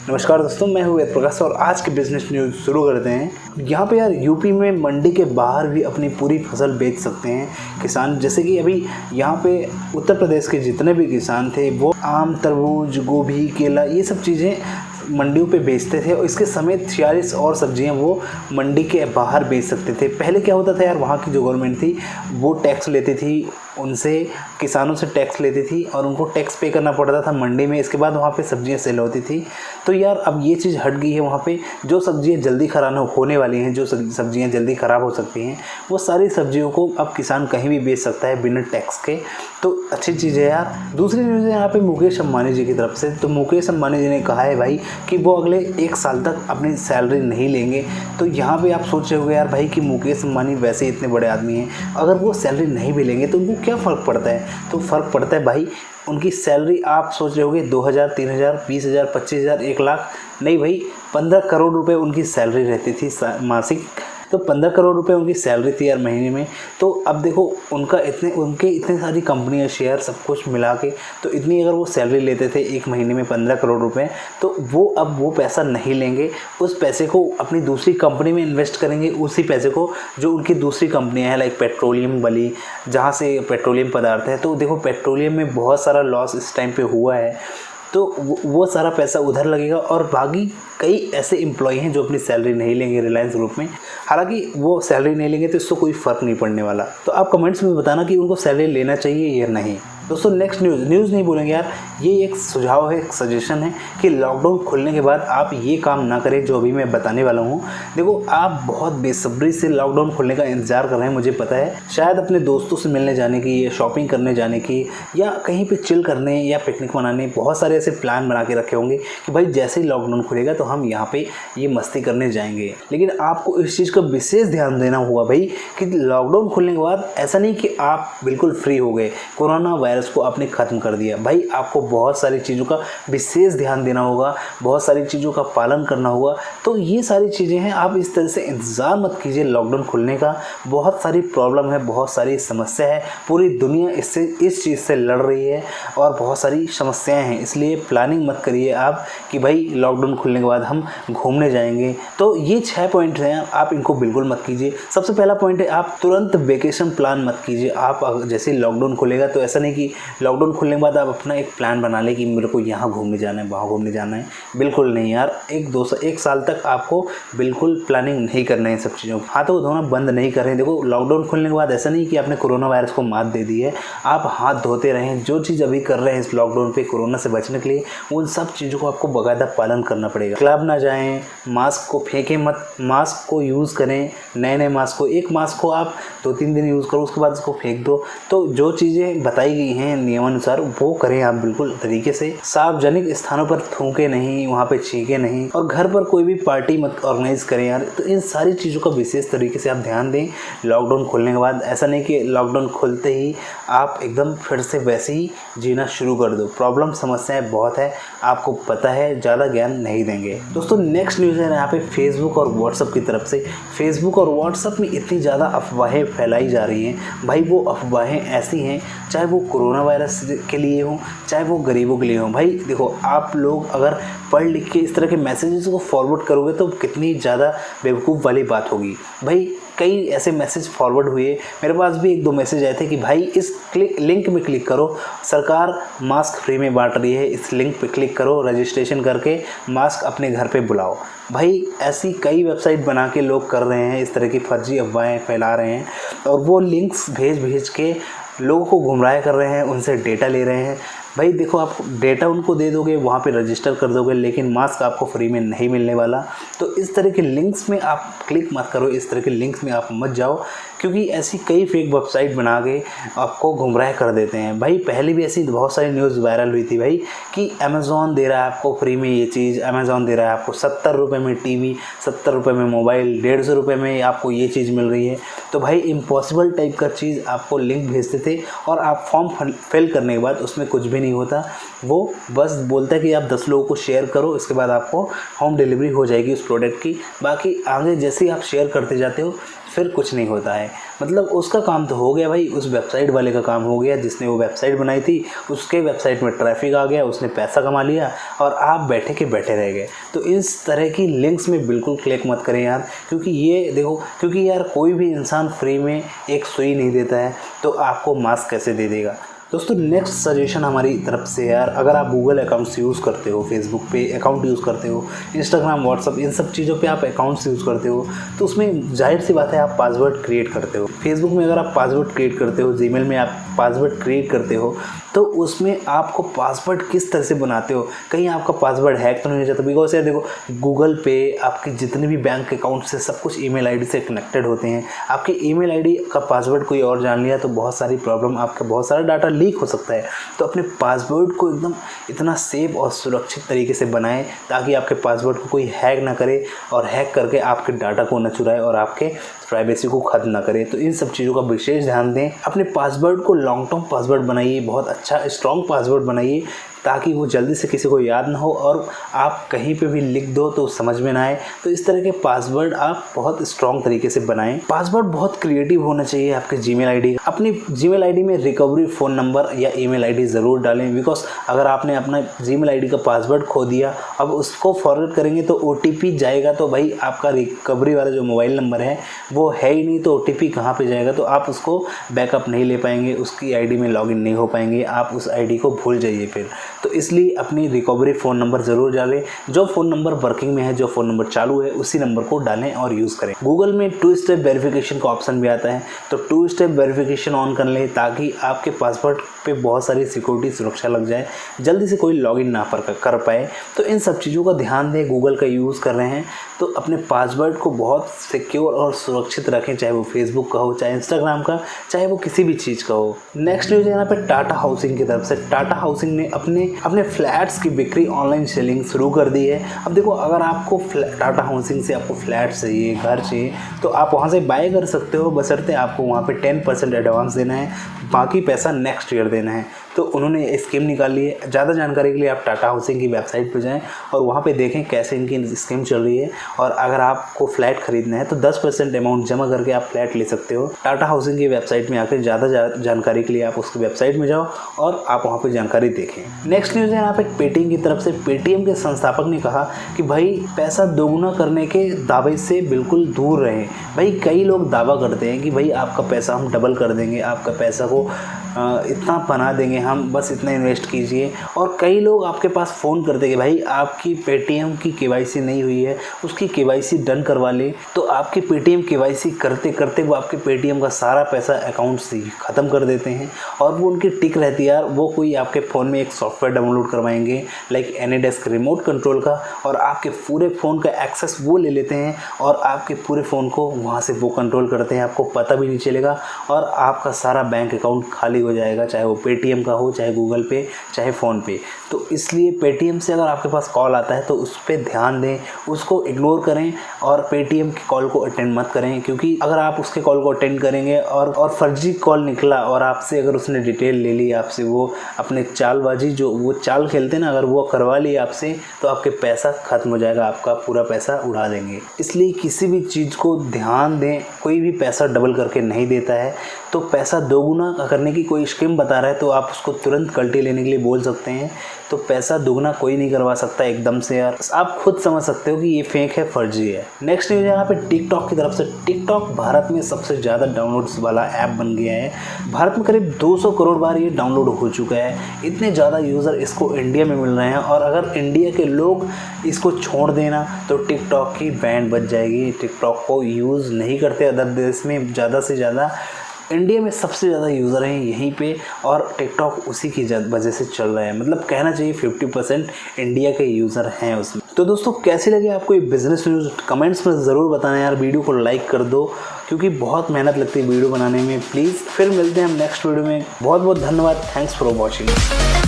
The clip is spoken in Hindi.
नमस्कार दोस्तों, मैं हूँ वेद प्रकाश और आज के बिजनेस न्यूज़ शुरू करते हैं। यहाँ पे यार यूपी में मंडी के बाहर भी अपनी पूरी फसल बेच सकते हैं किसान। जैसे कि अभी यहाँ पे उत्तर प्रदेश के जितने भी किसान थे वो आम, तरबूज, गोभी, केला ये सब चीज़ें मंडियों पे बेचते थे और इसके समेत 46 और सब्जियां वो मंडी के बाहर बेच सकते थे। पहले क्या होता था यार, वहाँ की जो गवर्नमेंट थी वो टैक्स लेती थी, उनसे किसानों से टैक्स लेती थी और उनको टैक्स पे करना पड़ता था मंडी में। इसके बाद वहाँ पे सब्जियां सेल होती थी। तो यार अब ये चीज़ हट गई है। वहाँ पे जो सब्जियां जल्दी खराब होने वाली हैं, जो सब्जियां जल्दी ख़राब हो सकती हैं, वो सारी सब्जियों को अब किसान कहीं भी बेच सकता है बिना टैक्स के। तो अच्छी चीज़ है यार। दूसरी न्यूज़ है यहाँ पे मुकेश अंबानी जी की तरफ से। तो मुकेश अंबानी जी ने कहा है भाई कि वो अगले 1 साल तक अपनी सैलरी नहीं लेंगे। तो यहाँ पे आप सोच रहे होंगे यार भाई कि मुकेश अंबानी वैसे इतने बड़े आदमी हैं, अगर वो सैलरी नहीं भी लेंगे तो उनको क्या फ़र्क पड़ता है? तो फ़र्क पड़ता है भाई, उनकी सैलरी आप सोच रहे होगे 2000, 3000, 20000, 25000, 1 लाख नहीं भाई, 15 करोड़ रुपए उनकी सैलरी रहती थी मासिक। तो 15 करोड़ रुपए उनकी सैलरी थी यार महीने में। तो अब देखो उनके इतने सारी कंपनियां, शेयर सब कुछ मिला के, तो इतनी अगर वो सैलरी लेते थे एक महीने में 15 करोड़ रुपए, तो वो अब वो पैसा नहीं लेंगे। उस पैसे को अपनी दूसरी कंपनी में इन्वेस्ट करेंगे। उसी पैसे को जो उनकी दूसरी कंपनियां हैं लाइक पेट्रोलियम वाली, जहाँ से पेट्रोलियम पदार्थ है, तो देखो पेट्रोलियम में बहुत सारा लॉस इस टाइम पे हुआ है। तो वो सारा पैसा उधर लगेगा और बाकी कई ऐसे एम्प्लॉय हैं जो अपनी सैलरी नहीं लेंगे रिलायंस ग्रुप में। हालांकि वो सैलरी नहीं लेंगे तो इससे कोई फ़र्क नहीं पड़ने वाला। तो आप कमेंट्स में बताना कि उनको सैलरी लेना चाहिए या नहीं। दोस्तों नेक्स्ट न्यूज़ नहीं बोलेंगे यार, ये एक सुझाव है, एक सजेशन है कि लॉकडाउन खुलने के बाद आप ये काम ना करें जो अभी मैं बताने वाला हूँ। देखो आप बहुत बेसब्री से लॉकडाउन खुलने का इंतज़ार कर रहे हैं, मुझे पता है। शायद अपने दोस्तों से मिलने जाने की या शॉपिंग करने जाने की या कहीं पे चिल करने या पिकनिक मनाने बहुत सारे ऐसे प्लान बना के रखे होंगे कि भाई जैसे ही लॉकडाउन खुलेगा तो हम यहाँ पे ये मस्ती करने जाएंगे। लेकिन आपको इस चीज़ का विशेष ध्यान देना होगा भाई कि लॉकडाउन खुलने के बाद ऐसा नहीं कि आप बिल्कुल फ्री हो गए, कोरोना वायरस को आपने ख़त्म कर दिया। भाई आपको बहुत सारी चीज़ों का विशेष ध्यान देना होगा, बहुत सारी चीज़ों का पालन करना होगा। तो ये सारी चीज़ें हैं, आप इस तरह से इंतज़ार मत कीजिए लॉकडाउन खुलने का। बहुत सारी प्रॉब्लम है, बहुत सारी समस्या है, पूरी दुनिया इस चीज़ से लड़ रही है और बहुत सारी समस्याएं हैं। इसलिए प्लानिंग मत करिए आप कि भाई लॉकडाउन खुलने के बाद हम घूमने जाएंगे। तो ये 6 पॉइंट हैं, आप इनको बिल्कुल मत कीजिए। सबसे पहला पॉइंट है, आप तुरंत वेकेशन प्लान मत कीजिए। आप जैसे लॉकडाउन खुलेगा तो ऐसा नहीं कि लॉकडाउन खुलने के बाद आप अपना एक प्लान बना लें कि मेरे को यहाँ घूमने जाना है, वहाँ घूमने जाना है। बिल्कुल नहीं यार, 1 साल तक आपको बिल्कुल प्लानिंग नहीं करना है इन सब चीज़ों को। हाथों को धोना बंद नहीं करें। देखो लॉकडाउन खुलने के बाद ऐसा नहीं कि आपने कोरोना वायरस को मात दे दी है। आप हाथ धोते रहें। जो चीज़ अभी कर रहे हैं इस लॉकडाउन पे कोरोना से बचने के लिए, उन सब चीज़ों को आपको बाकायदा पालन करना पड़ेगा। क्लब ना जाएं, मास्क को फेंकें मत, मास्क को यूज़ करें। नए मास्क को, एक मास्क को आप 2-3 दिन यूज़ करो, उसके बाद उसको फेंक दो। तो जो चीज़ें बताई गई हैं नियमानुसार वो करें आप बिल्कुल तरीके से। सार्वजनिक स्थानों पर थूकें नहीं, वहाँ पे छींकें नहीं और घर पर कोई भी पार्टी मत ऑर्गेनाइज करें यार। तो इन सारी चीज़ों का विशेष तरीके से आप ध्यान दें लॉकडाउन खुलने के बाद। ऐसा नहीं कि लॉकडाउन खुलते ही आप एकदम फिर से वैसे ही जीना शुरू कर दो। प्रॉब्लम समस्याएं बहुत है, आपको पता है, ज़्यादा ज्ञान नहीं देंगे। दोस्तों नेक्स्ट न्यूज़ है यहाँ पे फेसबुक और व्हाट्सअप की तरफ से। फेसबुक और व्हाट्सअप में इतनी ज़्यादा अफवाहें फैलाई जा रही हैं भाई। वो अफवाहें ऐसी हैं, चाहे वो कोरोना वायरस के लिए हो, चाहे वो गरीबों के लिए हो। भाई देखो आप लोग अगर पढ़ लिख के इस तरह के मैसेजेस को फॉरवर्ड करोगे तो कितनी ज़्यादा बेवकूफ़ वाली बात होगी। भाई कई ऐसे मैसेज फॉरवर्ड हुए, मेरे पास भी 1-2 मैसेज आए थे कि भाई इस लिंक में क्लिक करो, सरकार मास्क फ्री में बांट रही है, इस लिंक पे क्लिक करो, रजिस्ट्रेशन करके मास्क अपने घर पे बुलाओ। भाई ऐसी कई वेबसाइट बना के लोग कर रहे हैं, इस तरह की फर्जी अफवाहें फैला रहे हैं और वो लिंक्स भेज के लोगों को गुमराह कर रहे हैं, उनसे डेटा ले रहे हैं। भाई देखो आप डेटा उनको दे दोगे, वहाँ पे रजिस्टर कर दोगे, लेकिन मास्क आपको फ्री में नहीं मिलने वाला। तो इस तरह के लिंक्स में आप क्लिक मत करो, इस तरह के लिंक्स में आप मत जाओ, क्योंकि ऐसी कई फेक वेबसाइट बना के आपको गुमराह कर देते हैं। भाई पहले भी ऐसी बहुत सारी न्यूज़ वायरल हुई थी भाई कि अमेज़ॉन दे रहा है आपको फ्री में ये चीज़, अमेज़ॉन दे रहा है आपको 70 रुपये में टीवी, 70 रुपये में मोबाइल, 150 रुपये में आपको ये चीज़ मिल रही है। तो भाई इम्पॉसिबल टाइप का चीज़ आपको लिंक भेजते थे और आप फॉर्म फिल करने के बाद उसमें कुछ भी नहीं होता। वो बस बोलता है कि आप 10 लोगों को शेयर करो, इसके बाद आपको होम डिलीवरी हो जाएगी उस प्रोडक्ट की। बाकी आगे जैसे ही आप शेयर करते जाते हो फिर कुछ नहीं होता है। मतलब उसका काम तो हो गया भाई, उस वेबसाइट वाले का काम हो गया, जिसने वो वेबसाइट बनाई थी उसके वेबसाइट में ट्रैफिक आ गया, उसने पैसा कमा लिया और आप बैठे के बैठे रह गए। तो इस तरह की लिंक्स में बिल्कुल क्लिक मत करें यार, क्योंकि ये देखो, क्योंकि यार कोई भी इंसान फ्री में एक सुई नहीं देता है तो आपको मास्क कैसे दे देगा। दोस्तों नेक्स्ट सजेशन हमारी तरफ से यार, अगर आप गूगल अकाउंट्स यूज़ करते हो, फेसबुक पे अकाउंट यूज़ करते हो, इंस्टाग्राम, व्हाट्सअप, इन सब चीज़ों पे आप अकाउंट्स यूज़ करते हो, तो उसमें जाहिर सी बात है आप पासवर्ड क्रिएट करते हो। फेसबुक में अगर आप पासवर्ड क्रिएट करते हो, जीमेल में आप पासवर्ड क्रिएट करते हो, तो उसमें आपको पासवर्ड किस तरह से बनाते हो, कहीं आपका पासवर्ड हैक तो नहीं हो जाता। बिकॉज यार देखो, गूगल पे आपके जितने भी बैंक अकाउंट से सब कुछ ईमेल आईडी से कनेक्टेड होते हैं। आपके ईमेल आईडी का पासवर्ड कोई और जान लिया तो बहुत सारी प्रॉब्लम, आपका बहुत सारा डाटा लीक हो सकता है। तो अपने पासवर्ड को एकदम इतना सेफ और सुरक्षित तरीके से बनाएं ताकि आपके पासवर्ड को कोई हैक ना करे और हैक करके आपके डाटा को न चुराए और आपके प्राइवेसी को ख़त्म ना करे। तो इन सब चीज़ों का विशेष ध्यान दें। अपने पासवर्ड को लॉन्ग टर्म पासवर्ड बनाइए, बहुत अच्छा स्ट्रॉन्ग पासवर्ड बनाइए ताकि वो जल्दी से किसी को याद ना हो और आप कहीं पे भी लिख दो तो समझ में ना आए। तो इस तरह के पासवर्ड आप बहुत स्ट्रॉन्ग तरीके से बनाएं। पासवर्ड बहुत क्रिएटिव होना चाहिए आपके जीमेल आईडी। अपनी जीमेल आईडी में रिकवरी फ़ोन नंबर या ईमेल आईडी ज़रूर डालें, बिकॉज अगर आपने अपना जीमेल आईडी का पासवर्ड खो दिया, अब उसको फॉरवर्ड करेंगे तो OTP जाएगा, तो भाई आपका रिकवरी वाला जो मोबाइल नंबर है वो है ही नहीं, तो OTP कहाँ पर जाएगा, तो आप उसको बैकअप नहीं ले पाएंगे, उसकी ID में लॉगिन नहीं हो पाएंगे, आप उस ID को भूल जाइए फिर। तो इसलिए अपनी रिकवरी फ़ोन नंबर ज़रूर डालें। जो फ़ोन नंबर वर्किंग में है, जो फ़ोन नंबर चालू है, उसी नंबर को डालें और यूज़ करें। गूगल में 2 स्टेप वेरिफिकेशन का ऑप्शन भी आता है, तो 2 स्टेप वेरिफिकेशन ऑन कर लें ताकि आपके पासवर्ड पे बहुत सारी सिक्योरिटी सुरक्षा लग जाए, जल्दी से कोई लॉगिन ना कर पाए। तो इन सब चीज़ों का ध्यान दें। गूगल का यूज़ कर रहे हैं तो अपने पासवर्ड को बहुत सिक्योर और सुरक्षित रखें, चाहे वो फेसबुक का हो, चाहे इंस्टाग्राम का, चाहे वो किसी भी चीज़ का हो। नेक्स्ट न्यूज़ है यहाँ पे टाटा हाउसिंग की तरफ से। टाटा हाउसिंग ने अपने फ्लैट्स की बिक्री ऑनलाइन सेलिंग शुरू कर दी है। अब देखो, अगर आपको टाटा हाउसिंग से आपको फ्लैट चाहिए, घर चाहिए, तो आप वहाँ से बाय कर सकते हो, बशर्ते आपको वहाँ पे 10% एडवांस देना है, बाकी पैसा नेक्स्ट ईयर देना है। तो उन्होंने स्कीम निकाली है। ज़्यादा जानकारी के लिए आप टाटा हाउसिंग की वेबसाइट पर जाएं और वहाँ पे देखें कैसे इनकी स्कीम चल रही है। और अगर आपको फ्लैट खरीदना है तो 10% अमाउंट जमा करके आप फ्लैट ले सकते हो। टाटा हाउसिंग की वेबसाइट में आकर ज़्यादा जानकारी के लिए आप उसकी वेबसाइट में जाओ और आप वहाँ पे जानकारी देखें। नेक्स्ट न्यूज़ है यहाँ पे पेटीएम की तरफ से। पेटीएम के संस्थापक ने कहा कि भाई पैसा दोगुना करने के दावे से बिल्कुल दूर रहें। भाई कई लोग दावा करते हैं कि भाई आपका पैसा हम डबल कर देंगे, आपका पैसा को इतना बना देंगे हम, बस इतना इन्वेस्ट कीजिए। और कई लोग आपके पास फ़ोन करते हैं कि भाई आपकी पेटीएम की KYC नहीं हुई है, उसकी KYC डन करवा ले। तो आपकी पेटीएम KYC करते करते वो आपके पेटीएम का सारा पैसा अकाउंट से ख़त्म कर देते हैं और वो उनकी टिक रहती है यार। वो कोई आपके फ़ोन में एक सॉफ्टवेयर डाउनलोड करवाएंगे लाइक एनीडेस्क रिमोट कंट्रोल का, और आपके पूरे फ़ोन का एक्सेस वो ले लेते हैं और आपके पूरे फ़ोन को वहाँ से वो कंट्रोल करते हैं, आपको पता भी नहीं चलेगा और आपका सारा बैंक अकाउंट खाली हो जाएगा, चाहे वो पेटीएम का हो, चाहे गूगल पे, चाहे फ़ोनपे। तो इसलिए पेटीएम से अगर आपके पास कॉल आता है तो उस पर ध्यान दें, उसको इग्नोर करें और पेटीएम की कॉल को अटेंड मत करें। क्योंकि अगर आप उसके कॉल को अटेंड करेंगे और फर्जी कॉल निकला और आपसे अगर उसने डिटेल ले ली आपसे, वो अपने चालबाजी जो वो चाल खेलते हैं ना, अगर वो करवा ली आपसे तो आपके पैसा ख़त्म हो जाएगा, आपका पूरा पैसा उड़ा देंगे। इसलिए किसी भी चीज़ को ध्यान दें, कोई भी पैसा डबल करके नहीं देता है। तो पैसा दोगुना करने की कोई स्कीम बता रहा है तो आप उसको तुरंत कल्टी लेने के लिए बोल सकते हैं। तो पैसा दोगुना कोई नहीं करवा सकता एकदम से यार, आप खुद समझ सकते हो कि ये फेक है, फर्जी है। नेक्स्ट न्यूज़ यहाँ पे टिकटॉक की तरफ से। टिकटॉक भारत में सबसे ज़्यादा डाउनलोड्स वाला ऐप बन गया है। भारत में करीब 200 करोड़ बार ये डाउनलोड हो चुका है। इतने ज़्यादा यूज़र इसको इंडिया में मिल रहे हैं और अगर इंडिया के लोग इसको छोड़ देना तो टिकटॉक की बैंड बच जाएगी। टिकटॉक को यूज़ नहीं करते अदर देश में ज़्यादा से ज़्यादा, इंडिया में सबसे ज़्यादा यूज़र हैं यहीं पे और टिकटॉक उसी की वजह से चल रहा है। मतलब कहना चाहिए 50% इंडिया के यूज़र हैं उसमें। तो दोस्तों कैसी लगी आपको ये बिज़नेस न्यूज़, कमेंट्स में ज़रूर बताना यार। वीडियो को लाइक कर दो क्योंकि बहुत मेहनत लगती है वीडियो बनाने में। प्लीज़ फिर मिलते हैं हम नेक्स्ट वीडियो में। बहुत बहुत धन्यवाद। Thanks for watching.